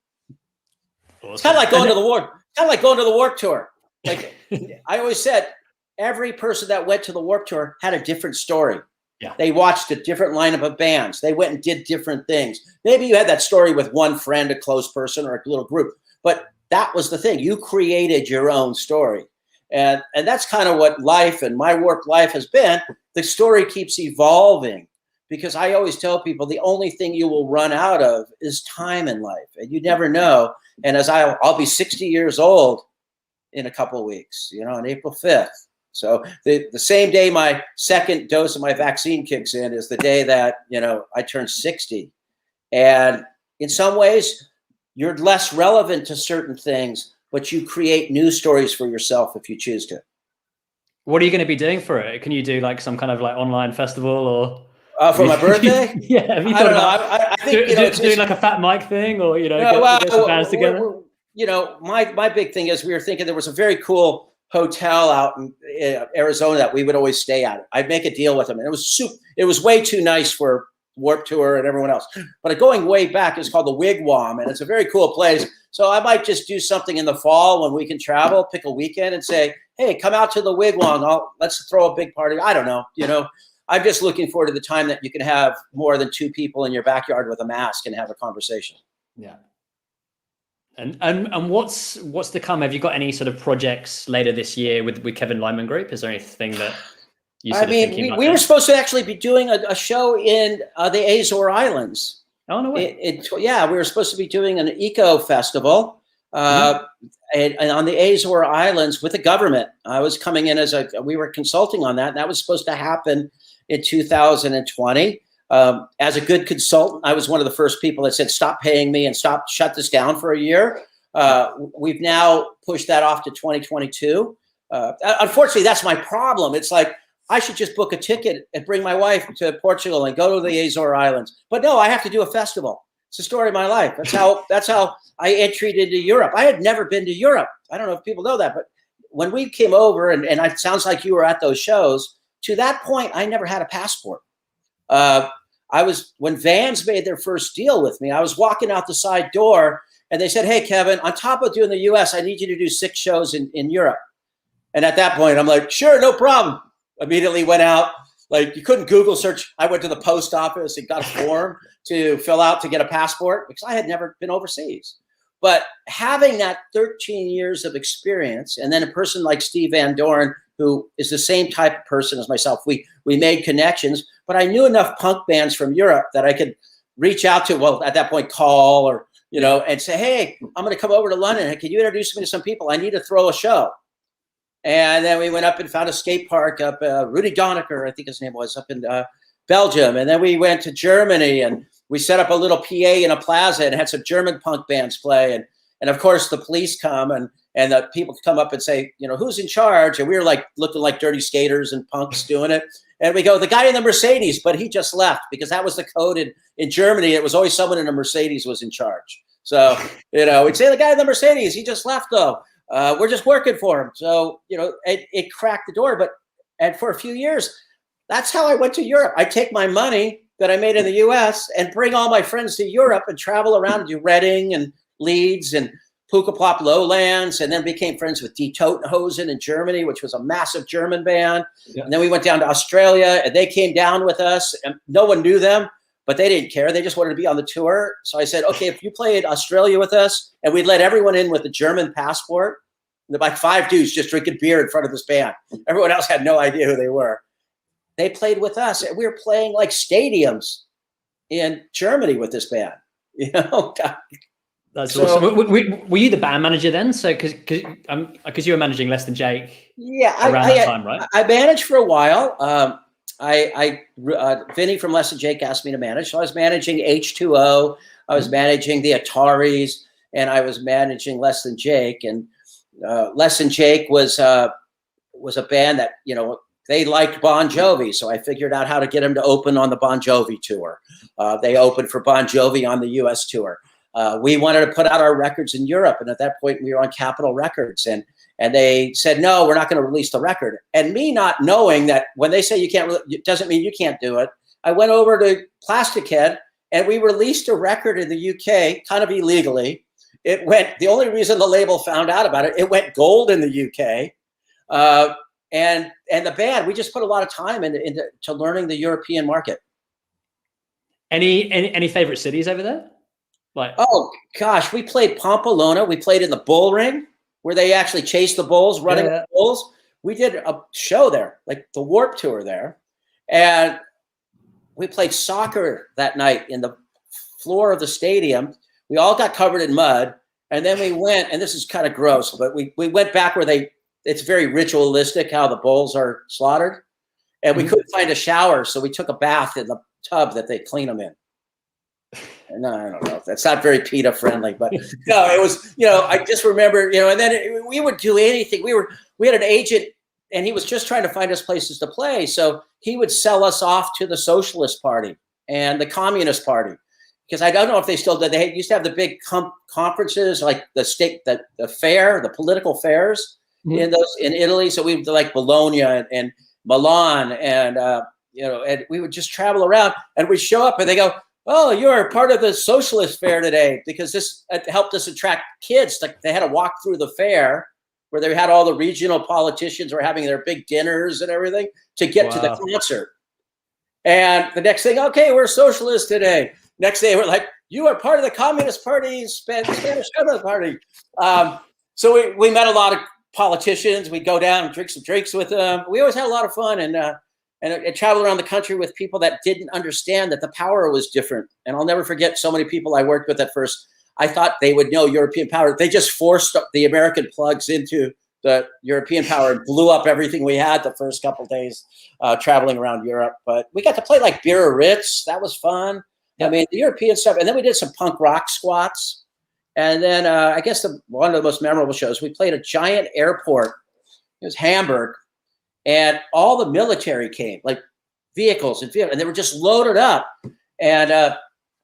Awesome. It's kind of like going to the war. Kind of like going to the Warped Tour. Like I always said, every person that went to the Warped Tour had a different story. Yeah. They watched a different lineup of bands. They went and did different things. Maybe you had that story with one friend, a close person, or a little group, but that was the thing. You created your own story. And that's kind of what life and my work life has been. The story keeps evolving, because I always tell people the only thing you will run out of is time in life, and you never know. And as I'll be 60 years old in a couple of weeks, on April 5th. So the same day my second dose of my vaccine kicks in is the day that, I turn 60. And in some ways, you're less relevant to certain things, but you create new stories for yourself if you choose to. What are you going to be doing for it? Can you do like some kind of like online festival or? For my birthday? Yeah. Have you thought about I think doing like a Fat Mike thing, or get some bands together? My big thing is we were thinking there was a very cool hotel out in Arizona that we would always stay at. I'd make a deal with them, and it was way too nice for Warped Tour and everyone else. But going way back, it's called the Wigwam, and it's a very cool place. So I might just do something in the fall when we can travel, pick a weekend, and say, hey, come out to the Wigwam. Let's throw a big party. I don't know. I'm just looking forward to the time that you can have more than 2 people in your backyard with a mask and have a conversation. Yeah. And what's to come? Have you got any sort of projects later this year with Kevin Lyman Group? Is there anything that you thinking about? We were supposed to actually be doing a show in the Azore Islands. Oh, no way. We were supposed to be doing an eco festival and on the Azore Islands with the government. I was coming in we were consulting on that. And that was supposed to happen in 2020. As a good consultant, I was one of the first people that said, stop paying me and shut this down for a year. We've now pushed that off to 2022. Unfortunately, that's my problem. It's like, I should just book a ticket and bring my wife to Portugal and go to the Azore Islands. But no, I have to do a festival. It's the story of my life. That's how I entered into Europe. I had never been to Europe. I don't know if people know that, but when we came over, and it sounds like you were at those shows, to that point, I never had a passport. When Vans made their first deal with me, I was walking out the side door and they said, hey, Kevin, on top of doing the US, I need you to do 6 shows in Europe. And at that point, I'm like, sure, no problem. Immediately went out. Like, you couldn't Google search. I went to the post office and got a form to fill out to get a passport, because I had never been overseas. But having that 13 years of experience, and then a person like Steve Van Doren, who is the same type of person as myself, we made connections, but I knew enough punk bands from Europe that I could reach out to, well, at that point, call or, and say, hey, I'm going to come over to London. Can you introduce me to some people? I need to throw a show. And then we went up and found a skate park up, Rudy Donecker, I think his name was, up in Belgium. And then we went to Germany and we set up a little PA in a plaza and had some German punk bands play. And of course, the police come and the people come up and say, who's in charge? And we were like looking like dirty skaters and punks doing it. And we go, the guy in the Mercedes, but he just left, because that was the code in Germany. It was always someone in a Mercedes was in charge. So, we'd say the guy in the Mercedes, he just left though. We're just working for him. So, it cracked the door. And for a few years, that's how I went to Europe. I take my money that I made in the US and bring all my friends to Europe and travel around and do Reading and Leeds and Pukaplop Lowlands, and then became friends with Die Totenhosen in Germany, which was a massive German band. Yeah. And then we went down to Australia and they came down with us, and no one knew them, but they didn't care. They just wanted to be on the tour. So I said, okay, if you play in Australia with us, and we'd let everyone in with a German passport, and like 5 dudes just drinking beer in front of this band. Everyone else had no idea who they were. They played with us, and we were playing like stadiums in Germany with this band. God. That's awesome. Were you the band manager then? So because you were managing Less Than Jake, yeah, around that time, right? I managed for a while. Vinny from Less Than Jake asked me to manage. So I was managing H2O. I was managing the Ataris, and I was managing Less Than Jake. And Less Than Jake was a band that, you know, they liked Bon Jovi. So I figured out how to get them to open on the Bon Jovi tour. They opened for Bon Jovi on the US tour. We wanted to put out our records in Europe. And at that point we were on Capitol Records, and they said, no, we're not going to release the record. And me not knowing that when they say you can't, it doesn't mean you can't do it. I went over to Plastic Head and we released a record in the UK, kind of illegally. It went, the only reason the label found out about it, it went gold in the UK. And the band, we just put a lot of time into learning the European market. Any favorite cities over there? Like, oh gosh, we played Pamplona. We played in the bull ring where they actually chased the bulls, running with the bulls. We did a show there, like the Warped Tour there. And we played soccer that night in the floor of the stadium. We all got covered in mud. And then we went, and this is kind of gross, but we went back where it's very ritualistic how the bulls are slaughtered. And we couldn't find a shower, so we took a bath in the tub that they clean them in. No, I don't know. That's not very PETA friendly, but no, it was, you know, I just remember, you know, and then we would do anything. We had an agent and he was just trying to find us places to play. So he would sell us off to the Socialist Party and the Communist Party. Because I don't know if they still did. They used to have the big conferences, like the fair, the political fairs in Italy. So we would like Bologna and Milan, and you know, and we would just travel around, and we show up, and they go, "Oh, you're part of the socialist fair today," because this helped us attract kids. Like they had to walk through the fair where they had all the regional politicians were having their big dinners and everything to get to the concert. And the next thing, okay, we're socialists today. Next day, we're like, you are part of the Communist Party, Spanish Communist Party. So we met a lot of politicians. We'd go down and drink some drinks with them. We always had a lot of fun, and traveled around the country with people that didn't understand that the power was different. And I'll never forget so many people I worked with at first. I thought they would know European power. They just forced the American plugs into the European power and blew up everything we had the first couple of days traveling around Europe. But we got to play like Biarritz. That was fun. I mean, the European stuff. And then we did some punk rock squats. And then I guess one of the most memorable shows, we played a giant airport. It was Hamburg. And all the military came, like vehicles, and they were just loaded up. And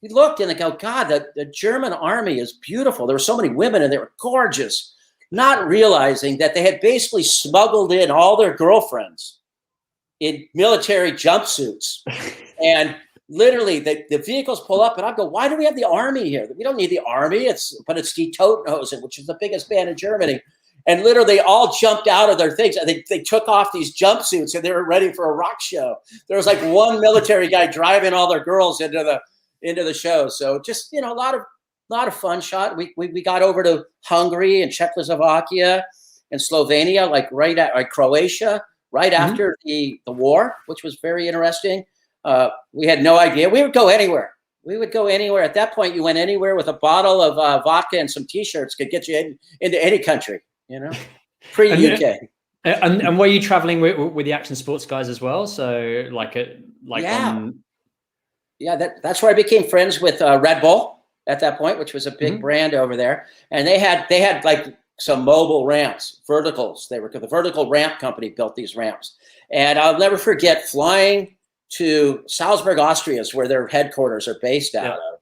we looked and they go, God, the German army is beautiful. There were so many women and they were gorgeous, not realizing that they had basically smuggled in all their girlfriends in military jumpsuits. And literally the vehicles pull up and I go, why do we have the army here? We don't need the army. But it's Die Totenhosen, which is the biggest band in Germany. And literally they all jumped out of their things. And they took off these jumpsuits and they were ready for a rock show. There was like one military guy driving all their girls into the show. So just, you know, a lot of fun shot. We got over to Hungary and Czechoslovakia and Slovenia, like Croatia, right after the war, which was very interesting. We had no idea. We would go anywhere. At that point, you went anywhere with a bottle of vodka and some T-shirts could get you into any country, you know, pre-UK. And were you traveling with the action sports guys as well? So that's where I became friends with Red Bull at that point, which was a big brand over there. And they had like some mobile ramps, verticals. The Vertical Ramp Company built these ramps. And I'll never forget flying to Salzburg, Austria, is where their headquarters are based out of.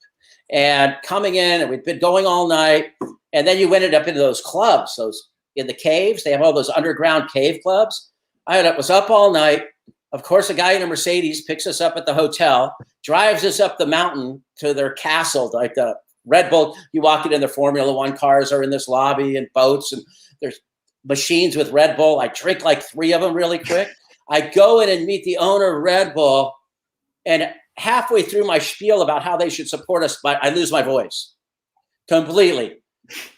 And coming in, and we'd been going all night. And then you ended up into those clubs, those in the caves. They have all those underground cave clubs. I was up all night. Of course, a guy in a Mercedes picks us up at the hotel, drives us up the mountain to their castle, like the Red Bull. You walk in, their Formula One cars are in this lobby and boats, and there's machines with Red Bull. I drink like 3 of them really quick. I go in and meet the owner of Red Bull, and halfway through my spiel about how they should support us, I lose my voice completely.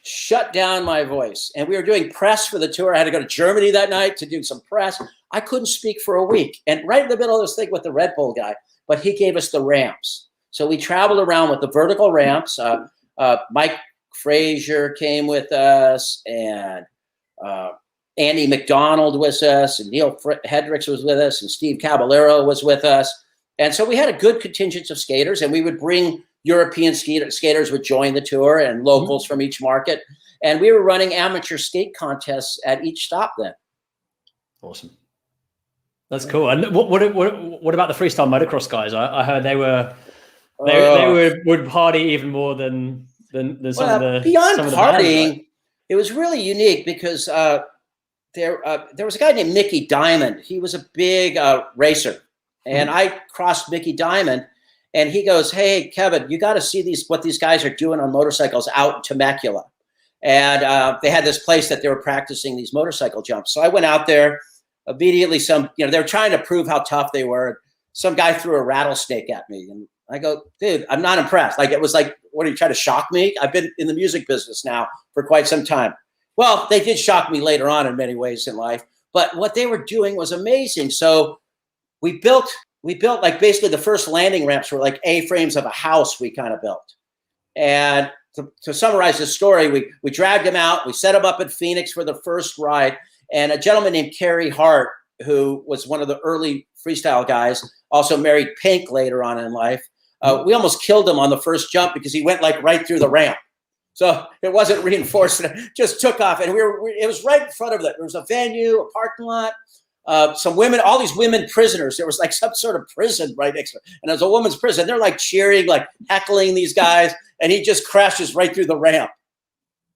Shut down my voice. And we were doing press for the tour. I had to go to Germany that night to do some press. I couldn't speak for a week. And right in the middle of this thing with the Red Bull guy, but he gave us the ramps. So we traveled around with the vertical ramps. Mike Frazier came with us, and Andy McDonald was with us, and Neil Hendricks was with us, and Steve Caballero was with us. And so we had a good contingent of skaters, and we would bring European skaters would join the tour, and locals from each market. And we were running amateur skate contests at each stop then. Awesome. That's cool. And what about the freestyle motocross guys? I heard they would party even more than some of the beyond some of the partying. bands, right? It was really unique because there was a guy named Mickey Diamond. He was a big racer, and I crossed Mickey Diamond, and he goes, "Hey, Kevin, you got to see what these guys are doing on motorcycles out in Temecula." And they had this place that they were practicing these motorcycle jumps. So I went out there. Immediately, they were trying to prove how tough they were. Some guy threw a rattlesnake at me, and I go, "Dude, I'm not impressed." Like, it was like, "What, are you trying to shock me?" I've been in the music business now for quite some time. Well, they did shock me later on in many ways in life, but what they were doing was amazing. So we built like basically the first landing ramps were like A-frames of a house we kind of built. And to summarize the story, we dragged him out. We set him up in Phoenix for the first ride. And a gentleman named Kerry Hart, who was one of the early freestyle guys, also married Pink later on in life. We almost killed him on the first jump because he went like right through the ramp. So it wasn't reinforced. It just took off. And it was right in front of it. There was a venue, a parking lot, some women, all these women prisoners. There was like some sort of prison right next to it. And there's a woman's prison. They're like cheering, like heckling these guys. And he just crashes right through the ramp.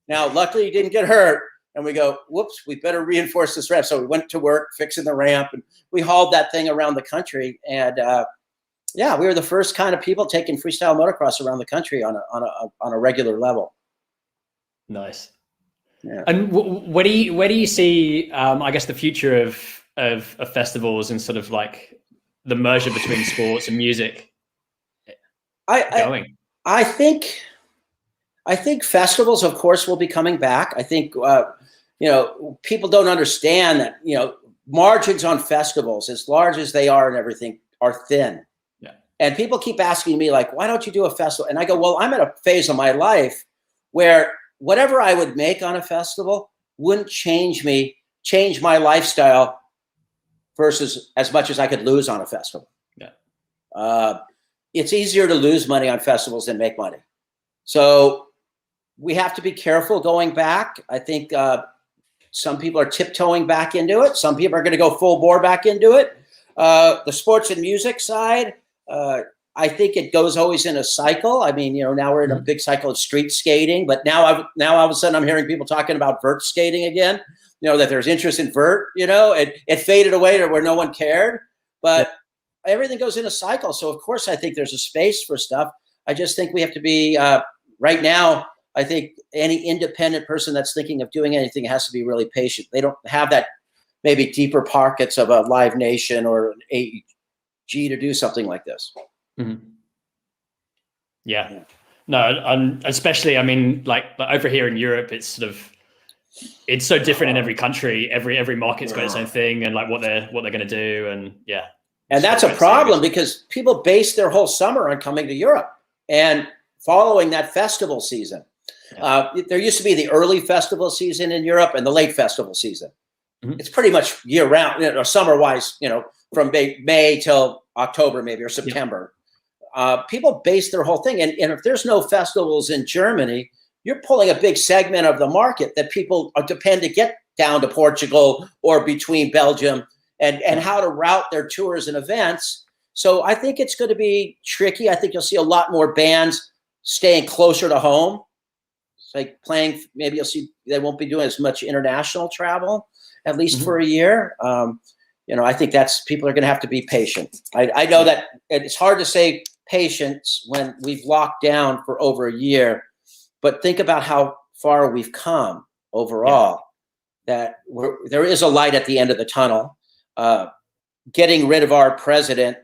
Now, luckily he didn't get hurt. And we go, whoops, we better reinforce this ramp. So we went to work fixing the ramp, and we hauled that thing around the country. And we were the first kind of people taking freestyle motocross around the country on a regular level. Nice. Yeah. And where do you see, I guess, the future of festivals and sort of like the merger between sports and music going? I think festivals, of course, will be coming back. I think, people don't understand that, margins on festivals, as large as they are and everything, are thin. Yeah. And people keep asking me, like, why don't you do a festival? And I go, well, I'm at a phase of my life where whatever I would make on a festival wouldn't change my lifestyle versus as much as I could lose on a festival. Yeah. It's easier to lose money on festivals than make money. So we have to be careful going back. I think some people are tiptoeing back into it. Some people are going to go full bore back into it. The sports and music side, I think it goes always in a cycle. I mean, now we're in a big cycle of street skating, but now all of a sudden I'm hearing people talking about vert skating again. That there's interest in vert. It faded away to where no one cared, but everything goes in a cycle. So of course, I think there's a space for stuff. I just think we have to be right now. I think any independent person that's thinking of doing anything has to be really patient. They don't have that maybe deeper pockets of a Live Nation or an AEG to do something like this. Mm-hmm. Yeah. No, especially, I mean, like over here in Europe, it's so different in every country. Every market's got its own thing and like what they're going to do. And yeah. And that's a problem because people base their whole summer on coming to Europe and following that festival season. Yeah. There used to be the early festival season in Europe and the late festival season. Mm-hmm. It's pretty much year round, summer wise, from May till October, maybe, or September. Yeah. People base their whole thing. And if there's no festivals in Germany, you're pulling a big segment of the market that people depend to get down to Portugal or between Belgium and how to route their tours and events. So I think it's going to be tricky. I think you'll see a lot more bands staying closer to home. It's like playing, maybe you'll see they won't be doing as much international travel, at least for a year. I think people are going to have to be patient. I know that it's hard to say patience when we've locked down for over a year, but think about how far we've come overall, that there is a light at the end of the tunnel. Getting rid of our president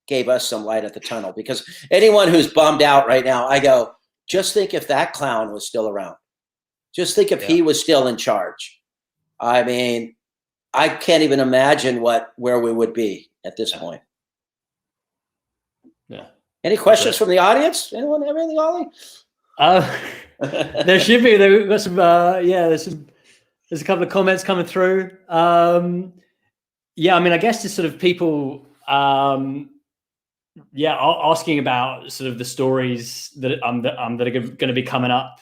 gave us some light at the tunnel, because anyone who's bummed out right now, I go, just think if that clown was still around. Just think if he was still in charge. I mean, I can't even imagine where we would be at this point. Yeah. Any questions from the audience? Anyone have anything, Ollie? There should be. We've got some. There's some There's a couple of comments coming through. Yeah, I mean, I guess just sort of people, asking about sort of the stories that are going to be coming up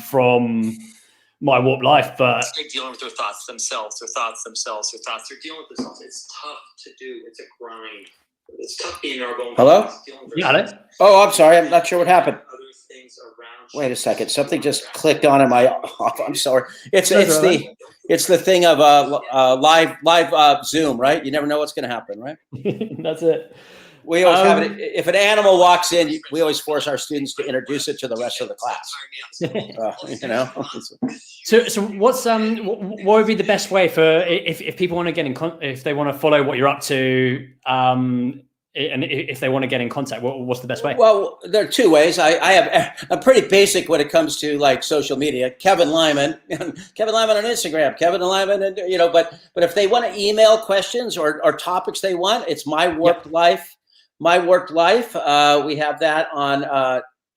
from my warped life, but they're dealing with their thoughts themselves. They're dealing with themselves. It's tough to do. It's a grind. It's tough being our own. Hello? Yeah. Oh, I'm sorry. I'm not sure what happened. Wait a second. Something just clicked on in my. I'm sorry. It's the thing of live Zoom, right? You never know what's going to happen, right? That's it. We always have it. If an animal walks in, we always force our students to introduce it to the rest of the class. You know. So what's what would be the best way for if people want to get if they want to follow what you're up to, and if they want to get in contact, what's the best way? Well, there are two ways. I'm pretty basic when it comes to like social media. Kevin Lyman on Instagram, Kevin Lyman, and but if they want to email questions or topics they want, it's My Warped Life. My Warped Life. We have that on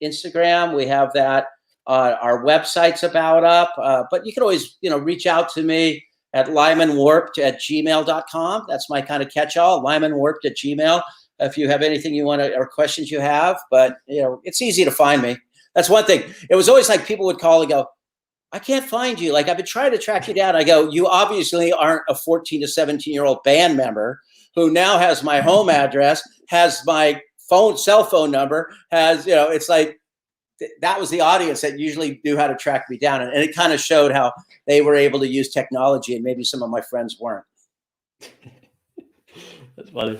Instagram. We have that our website's about up. But you can always reach out to me at lymanwarped@gmail.com. That's my kind of catch-all, lymanwarped@gmail. If you have anything you want to or questions you have, but it's easy to find me. That's one thing. It was always like people would call and go, I can't find you. Like I've been trying to track you down. I go, you obviously aren't a 14 to 17-year-old band member who now has my home address, has my cell phone number, has, it's like that was the audience that usually knew how to track me down. And it kind of showed how they were able to use technology and maybe some of my friends weren't. That's funny.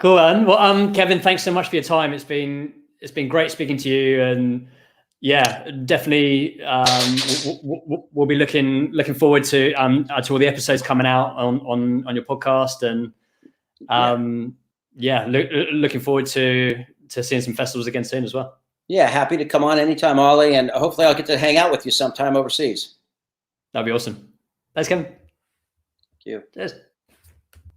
Cool, man. Well, Kevin, thanks so much for your time. It's been great speaking to you, and yeah, definitely we'll be looking forward to all the episodes coming out on your podcast, and looking forward to seeing some festivals again soon as well. Yeah, happy to come on anytime, Ollie, and hopefully I'll get to hang out with you sometime overseas. That'd be awesome. Thanks, Kevin. Thank you. Cheers.